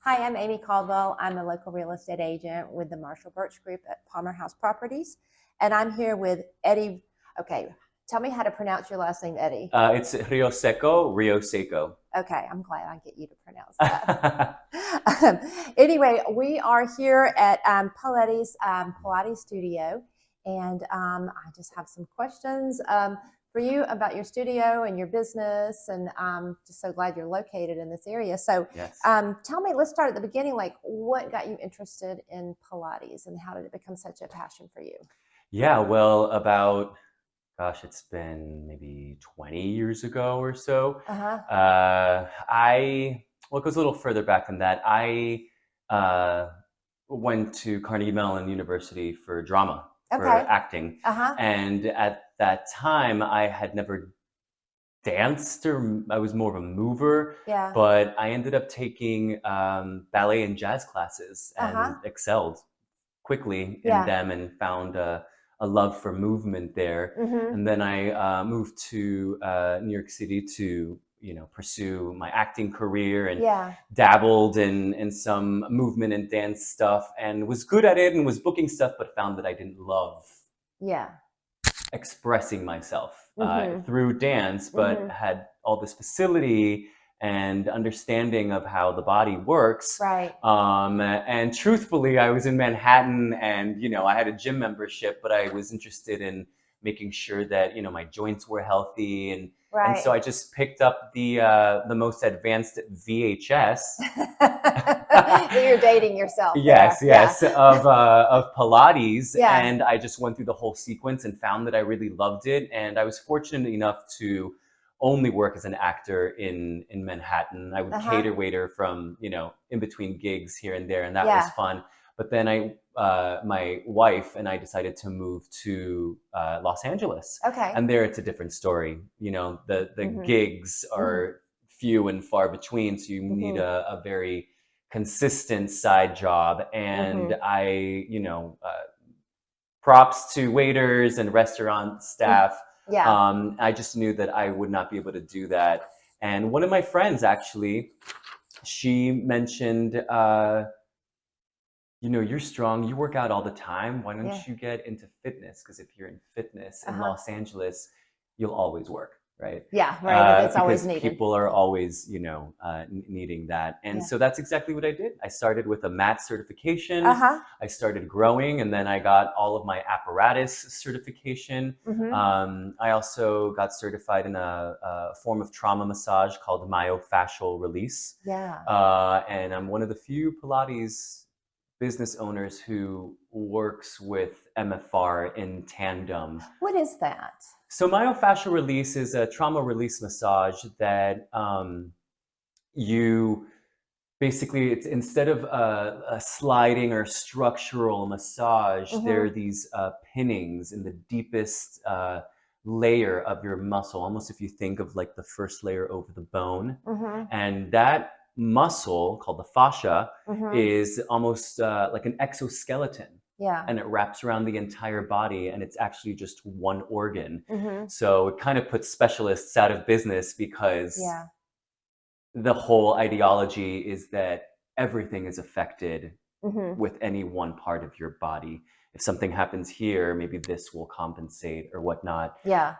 Hi, I'm Amy Caldwell. I'm a local real estate agent with the Marshall Birch Group at Palmer House Properties. And I'm here with Eddy. Okay, tell me how to pronounce your last name, Eddy. It's Roseco. Okay, I'm glad I get you to pronounce that. Anyway, we are here at Pilates Pilates Studio, and I just have some questions for you about your studio and your business, and just so glad you're located in this area. So, Yes. tell me, let's start at the beginning. Like, what got you interested in Pilates, and how did it become such a passion for you? Yeah, well, it's been maybe 20 years ago or so. Uh huh. Well, it goes a little further back than that. I uh, went to Carnegie Mellon University for drama, for Okay. acting. Uh huh. And at that time, I had never danced, or I was more of a mover, Yeah. but I ended up taking ballet and jazz classes Uh huh. and excelled quickly in Yeah. them and found a love for movement there. Mm-hmm. And then I moved to New York City to pursue my acting career and Yeah. dabbled in some movement and dance stuff and was good at it and was booking stuff, but found that I didn't love Yeah. expressing myself Mm-hmm. through dance, but Mm-hmm. had all this facility and understanding of how the body works. Right. And truthfully, I was in Manhattan, and I had a gym membership, but I was interested in making sure that my joints were healthy, and so Right. I just picked up the most advanced VHS. You're dating yourself Yes, there. Yeah. yes, of Pilates, Yeah. and I just went through the whole sequence and found that I really loved it. And I was fortunate enough to only work as an actor in Manhattan. I would Uh-huh. cater waiter from in between gigs here and there, and that was Yeah. fun. But then my wife and I decided to move to Los Angeles, Okay. and there it's a different story. The Mhm. gigs Mhm. are few and far between, so you need Mhm. a very consistent side job. And Mhm. props to waiters and restaurant Mm. staff. Yeah. I just knew that I would not be able to do that. And one of my friends, actually, she mentioned, you're strong, you work out all the time. Why Yeah. don't you get into fitness? Because if you're in fitness in Uh-huh. Los Angeles, you'll always work, right? Yeah, right. It's always Because needed. people are always, needing that. And Yeah. so that's exactly what I did. I started with a mat certification. Uh-huh. I started growing, and then I got all of my apparatus certification. Mhm. I also got certified in a form of trauma massage called myofascial release. Yeah. And I'm one of the few Pilates business owners who works with MFR in tandem. What is that? So myofascial release is a trauma release massage that you basically, it's instead of a sliding or structural massage, there are Mhm. these pinnings in the deepest layer of your muscle, almost if you think of like the first layer over the bone. Mhm. And that muscle, called the fascia, Mhm. is almost like an exoskeleton. Yeah. And it wraps around the entire body, and it's actually just one organ. Mhm. So it kind of puts specialists out of business because Yeah. the whole ideology is that everything is affected Mhm. with any one part of your body. If something happens here, maybe this will compensate or whatnot. Yeah.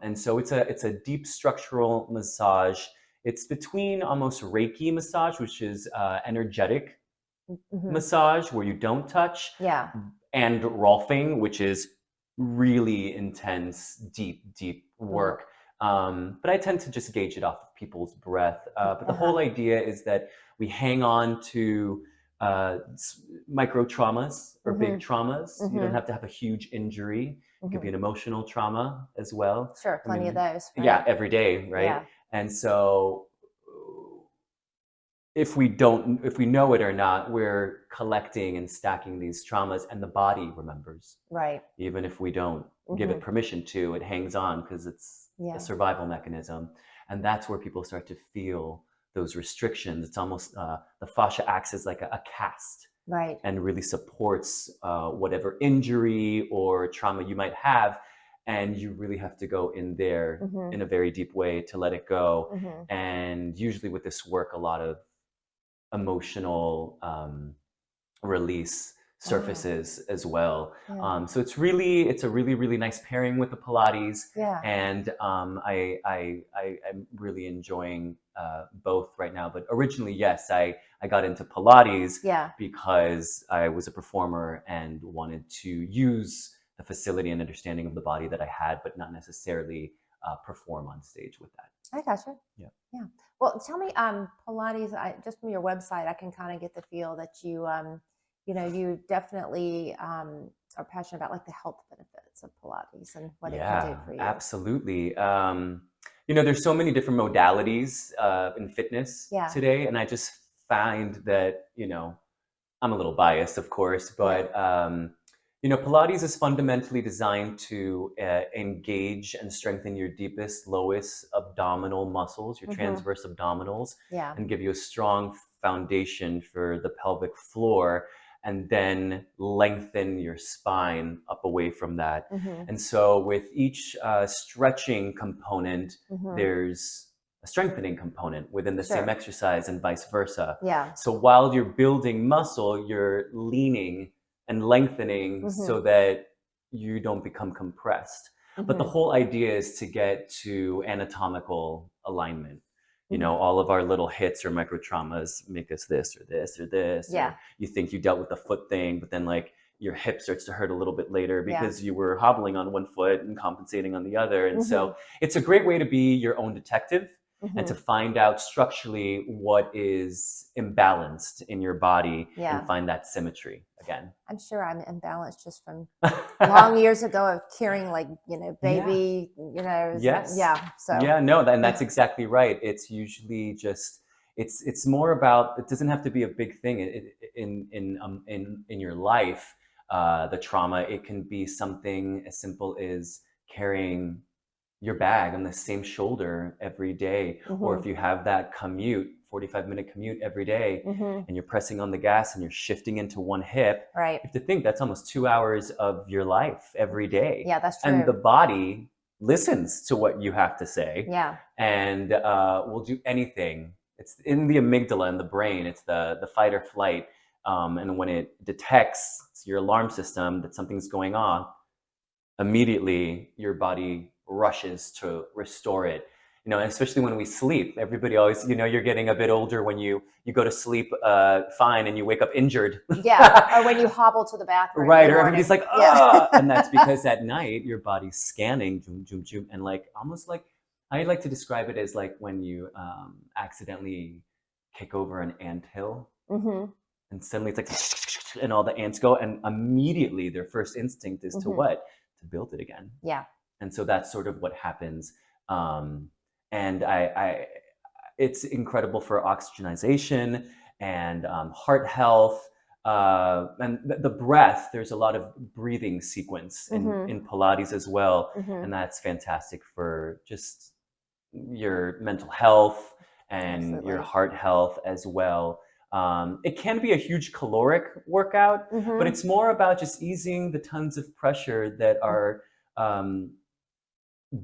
And so it's a deep structural massage. It's between almost Reiki massage, which is energetic Mhm. massage where you don't touch, Yeah. and Rolfing, which is really intense, deep Mhm. work. But I tend to just gauge it off of people's breath. But the Uh-huh. whole idea is that we hang on to micro traumas or big Mhm. traumas. You don't Mhm. have to have a huge injury. It could be Mhm. an emotional trauma as well. Sure, I plenty of mean, those, yeah, right? every day, right? Yeah. And so if we know it or not, we're collecting and stacking these traumas, and the body remembers. Right. Even if we don't give it Mhm. permission to, it hangs on because it's a Yeah. survival mechanism. And that's where people start to feel those restrictions. It's almost the fascia acts as like a cast Right. and really supports whatever injury or trauma you might have. And you really have to go in there Mhm. in a very deep way to let it go. Mhm. And usually with this work, a lot of emotional release Wow. surfaces as well. Yeah. So it's a really nice pairing with the Pilates, Yeah. and I'm really enjoying both right now. But originally, yes, I got into Pilates Yeah. because I was a performer and wanted to use the facility and understanding of the body that I had, but not necessarily perform on stage with that. I gotcha. Yeah. Yeah. Well, tell me, Pilates. Just from your website, I can kind of get the feel that you definitely are passionate about like the health benefits of Pilates and what it can do Yeah, for you. absolutely. There's so many different modalities in fitness Yeah. today, and I just find that, I'm a little biased, of course, Yeah. but Pilates is fundamentally designed to engage and strengthen your deepest, lowest abdominal muscles, your Mm-hmm. transverse abdominals, Yeah. and give you a strong foundation for the pelvic floor, and then lengthen your spine up away from that. Mm-hmm. And so, with each stretching component, Mm-hmm. there's a strengthening component within the same Sure. exercise, and vice versa. Yeah. So while you're building muscle, you're leaning and lengthening Mm-hmm. so that you don't become compressed. But the Mm-hmm. whole idea is to get to anatomical alignment. Mm-hmm. All of our little hits or micro traumas make us this or this or this, Yeah. or you think you dealt with the foot thing, but then like your hip starts to hurt a little bit later Yeah. because you were hobbling on one foot and compensating on the other. And Mm-hmm. so it's a great way to be your own detective and Mm-hmm. to find out structurally what is imbalanced in your body and Yeah. find that symmetry again. I'm sure I'm imbalanced just from long years ago of carrying like Yeah. baby Yes. yeah, so Yeah, no, and that's exactly right. It's usually just it's more about, it doesn't have to be a big thing in your life. The trauma, it can be something as simple as carrying your bag on the same shoulder every day. Or hmm if you have that commute, 45-minute commute every day, hmm and you're pressing on the gas and you're shifting into one hip, right, you have to think that's almost 2 hours of your life every day. yeah, that's And the true, body listens to what you have to say yeah, and will do anything. It's in the amygdala in the brain, it's the fight or flight. And when it detects your alarm system that something's going on, immediately your body rushes to restore it. Especially when we sleep, everybody always, you're getting a bit older when you go to sleep fine and you wake up injured. yeah, or when you hobble to the bathroom in Right, the or everybody's morning, like, yeah. ah, and that's because at night your body's scanning, zoom, zoom, zoom, and like almost like, I like to describe it as like when you accidentally kick over an anthill, hmm and suddenly it's like, and all the ants go, and immediately their first instinct is to hmm what? To build it again. yeah, And so that's sort of what happens. um, and it's incredible for oxygenization and heart health, and the breath. There's a lot of breathing sequence hmm in Pilates as well, hmm and that's fantastic for just your mental health and your absolutely, heart health as well. It can be a huge caloric workout, but hmm it's more about just easing the tons of pressure that are um,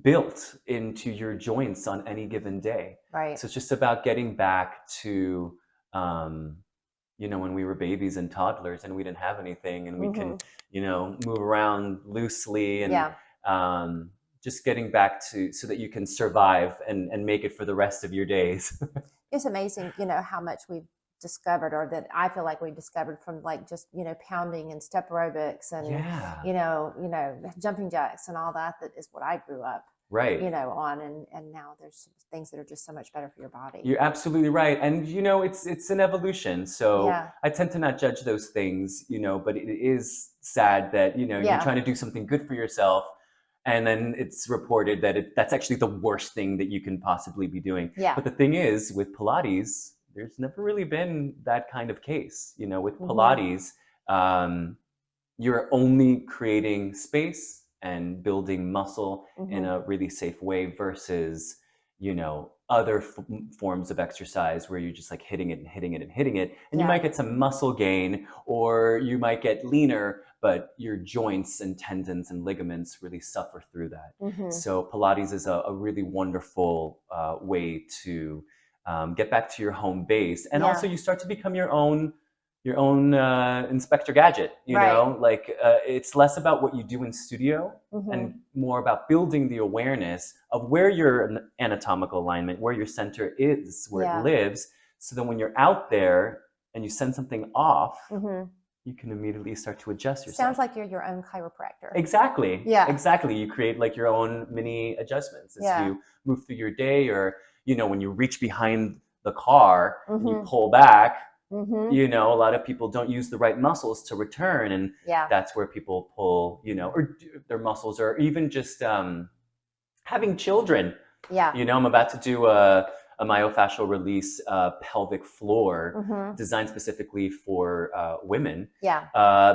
built into your joints on any given day. right, So it's just about getting back to, when we were babies and toddlers and we didn't have anything and we can, hmm move around loosely, and yeah. um, just getting back to so that you can survive and make it for the rest of your days. It's amazing, how much we've discovered, or that I feel like we discovered from like just pounding and step aerobics and Yeah, jumping jacks and all that. That is what I grew up, right. on, and now there's things that are just so much better for your body. You're absolutely right. And it's an evolution. So Yeah, I tend to not judge those things, but it is sad that, you're yeah, trying to do something good for yourself, and then it's reported that that's actually the worst thing that you can possibly be doing. yeah. But the thing is, with Pilates, there's never really been that kind of case. With hmm Pilates, um, you're only creating space and building muscle in hmm a really safe way versus other forms of exercise where you're just like hitting it and hitting it and hitting it, and you Yeah. might get some muscle gain or you might get leaner, but your joints and tendons and ligaments really suffer through that. hmm So Pilates is a really wonderful way to get back to your home base, and Yeah. also you start to become your own Inspector Gadget. You Right. know, like it's less about what you do in studio Mm-hmm. and more about building the awareness of where your anatomical alignment, where your center is, where Yeah. it lives, so that when you're out there and you send something off, Mm-hmm. you can immediately start to adjust yourself. Sounds like you're your own chiropractor. Exactly. Yeah. Exactly. You create like your own mini adjustments as Yeah. you move through your day, or when you reach behind the car and you Mm-hmm. pull back. Mm-hmm. A lot of people don't use the right muscles to return, and Yeah. that's where people pull, or their muscles, or even just having children. Yeah. I'm about to do a myofascial release pelvic floor Mm-hmm. designed specifically for women. Yeah.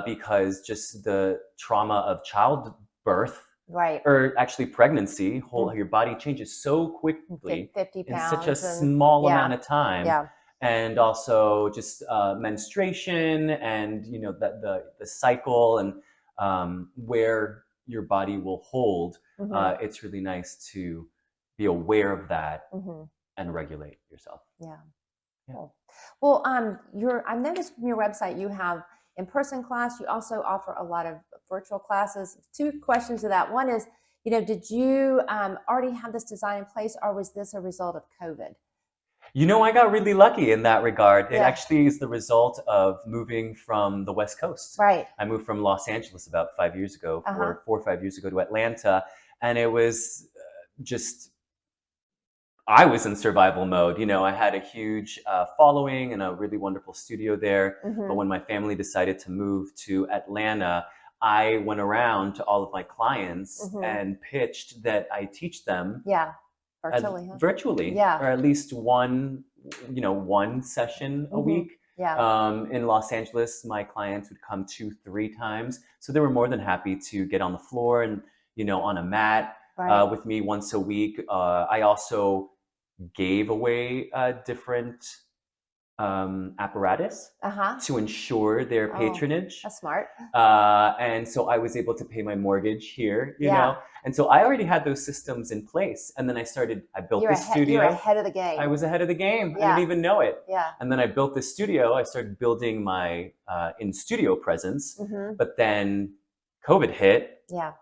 Because just the trauma of childbirth, Right. or actually pregnancy, your body changes so quickly 50 in pounds such a small yeah. amount of time. Yeah. And also just menstruation, and the cycle, and where your body will hold. Mm-hmm. It's really nice to be aware of that Mm-hmm. and regulate yourself. Yeah. Yeah. Cool. Well, I noticed from your website you have in-person class. You also offer a lot of virtual classes. 2 questions to that. One is, did you already have this design in place, or was this a result of COVID? I got really lucky in that regard. It Yeah. actually is the result of moving from the West Coast. Right. I moved from Los Angeles about 5 years ago, Uh-huh. 4 or 5 years ago, to Atlanta. And it was I was in survival mode. I had a huge following and a really wonderful studio there. Mm-hmm. But when my family decided to move to Atlanta, I went around to all of my clients Mm-hmm. and pitched that I teach them. Yeah. Virtually, huh? Virtually, Yeah. or at least one session a Mm-hmm. week. Yeah. In Los Angeles, my clients would come 2-3 times, so they were more than happy to get on the floor and on a mat Right. with me once a week. I also gave away different apparatus Uh-huh. to ensure their Oh, patronage. that's smart. And so I was able to pay my mortgage here, Yeah. And so I already had those systems in place. And then I built this studio. You're ahead of the game. I was ahead of the game. Yeah. I didn't even know it. Yeah. And then I built this studio. I started building my in-studio presence. Mm-hmm. But then COVID hit. Yeah.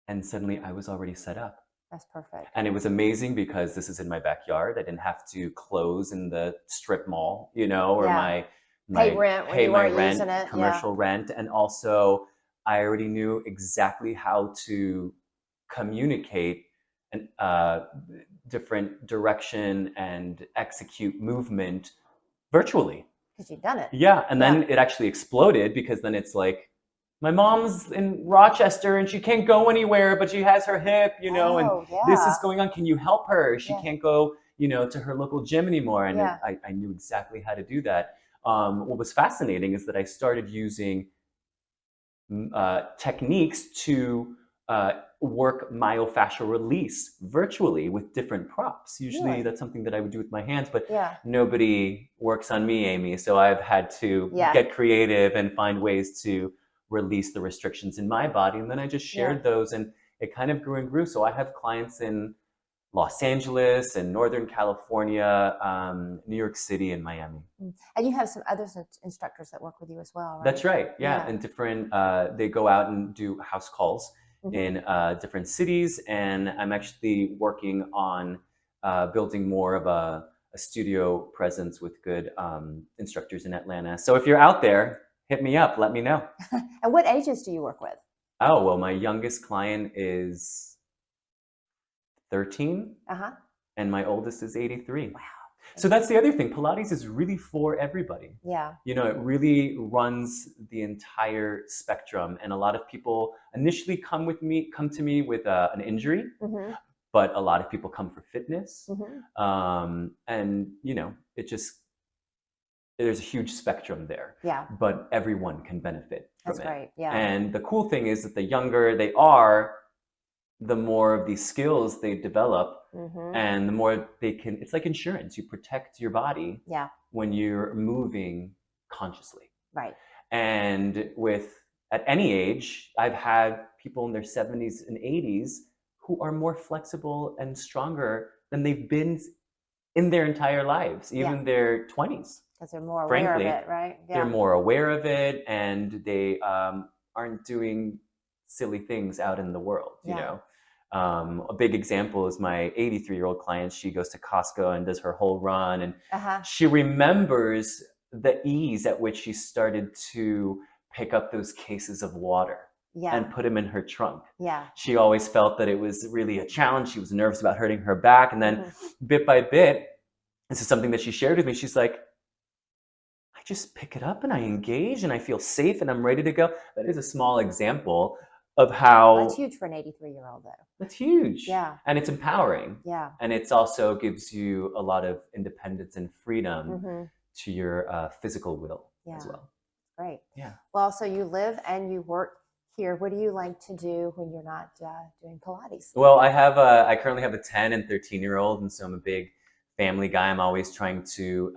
And suddenly I was already set up. That's perfect. And it was amazing because this is in my backyard. I didn't have to close in the strip mall, or Yeah. my Pay rent when pay you my weren't rent, using it. commercial rent. And also I already knew exactly how to communicate an different direction and execute movement virtually. Because you've done it. Yeah. And then it actually exploded, because then it's like, my mom's in Rochester and she can't go anywhere, but she has her hip, and this is going on. Can you help her? She can't go, to her local gym anymore. And I knew exactly how to do that. What was fascinating is that I started using techniques to work myofascial release virtually with different props. Usually that's something that I would do with my hands, but nobody works on me, Amy. So I've had to get creative and find ways to release the restrictions in my body. And then I just shared those, and it kind of grew and grew. So I have clients in Los Angeles and Northern California, New York City, and Miami. And you have some other instructors that work with you as well, right? That's right. Yeah. And different, they go out and do house calls in different cities. And I'm actually working on building more of a studio presence with good instructors in Atlanta. So if you're out there, hit me up. Let me know. And what ages do you work with? Oh, well, my youngest client is 13. Uh-huh. And my oldest is 83. Wow. So that's the other thing. Pilates is really for everybody. Yeah. It really runs the entire spectrum. And a lot of people initially come to me with an injury, but a lot of people come for fitness. And, there's a huge spectrum there. Yeah. But everyone can benefit from it. That's great. Yeah. And the cool thing is that the younger they are, the more of these skills they develop, and the more they can. It's like insurance. You protect your body when you're moving consciously. Right. And at any age, I've had people in their 70s and 80s who are more flexible and stronger than they've been in their entire lives, Yeah. even their 20s. Because they're more aware of Frankly, it, right? they're Yeah. more aware of it, and they aren't doing silly things out in the world, you Yeah. know. A big example is my 83-year-old client. She goes to Costco and does her whole run, and Uh-huh. she remembers the ease at which she started to pick up those cases of water Yeah. and put them in her trunk. Yeah. She always felt that it was really a challenge. She was nervous about hurting her back. And then Mhm. bit by bit, this is something that she shared with me. She's like, I just pick it up and I engage and I feel safe and I'm ready to go. That is a small example of That's how huge for an 83-year-old, though. that's huge. Yeah. And it's empowering. Yeah. And it's also gives you a lot of independence and freedom Mm-hmm. to your physical will as Yeah. well. Great. Yeah. Well, so you live and you work here. What do you like to do when you're not doing Pilates? Well, I currently have a 10 and 13-year-old, and so I'm a big family guy. I'm always trying to,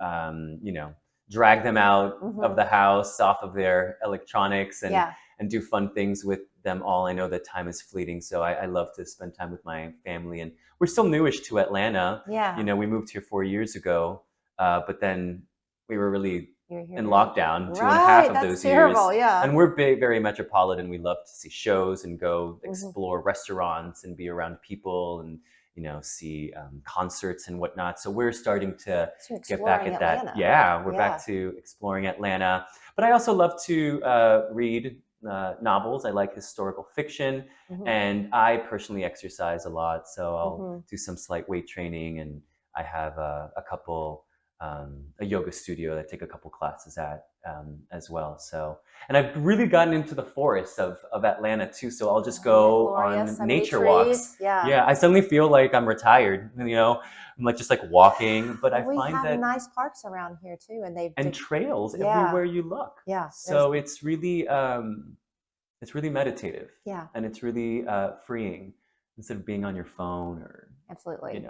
drag them out of Mm-hmm. the house, off of their electronics, Yeah. and do fun things with them all. I know that time is fleeting, so I love to spend time with my family. And we're still newish to Atlanta. Yeah. You know, we moved here 4 years ago, but then we were really You're here in now. lockdown 2.5 Right. of That's those years. terrible. Yeah. And we're big, very metropolitan. We love to see shows and go Mm-hmm. explore restaurants and be around people and, see concerts and whatnot. So we're starting to So get back exploring at that. Atlanta. Yeah, we're Yeah. back to exploring Atlanta. But I also love to read novels. I like historical fiction. Mm-hmm. And I personally exercise a lot. So I'll Mm-hmm. do some slight weight training. And I have a yoga studio that I take a couple classes at as well. So, and I've really gotten into the forests of Atlanta too. So I'll just Isn't it go glorious? on So many nature walks. trees. Yeah. Yeah, I suddenly feel like I'm retired. I'm like just like walking, but I Well, we find have that nice parks around here too, and and trails yeah, everywhere you look. yeah. So it's really meditative Yeah, and it's really freeing instead of being on your phone or absolutely.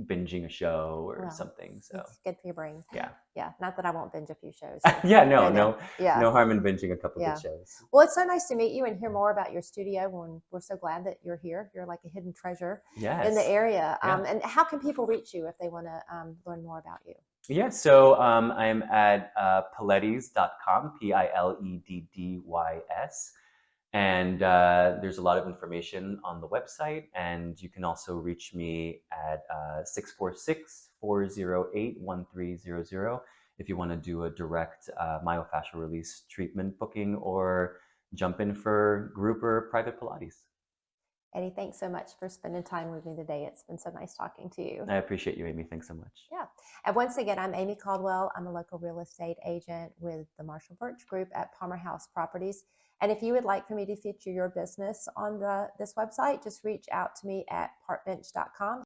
binging a show or Well, something. So it's good for your brain. yeah. Yeah, not that I won't binge a few shows. Yeah, no, No. Yeah, no harm in binging a couple good yeah. shows. Well, it's so nice to meet you and hear more about your studio. And we're so glad that you're here. You're like a hidden treasure in the Yes. area. Yeah. and how can people reach you if they want to learn more about you? Yeah, so I'm at Pileddys.com, Pileddys. And there's a lot of information on the website. And you can also reach me at 646-408-1300 if you want to do a direct myofascial release treatment booking or jump in for group or private Pilates. Eddy, thanks so much for spending time with me today. It's been so nice talking to you. I appreciate you, Amy. Thanks so much. Yeah. And once again, I'm Amy Caldwell. I'm a local real estate agent with the Marshall Birch Group at Palmer House Properties. And if you would like for me to feature your business on this website, just reach out to me at parkbench.com.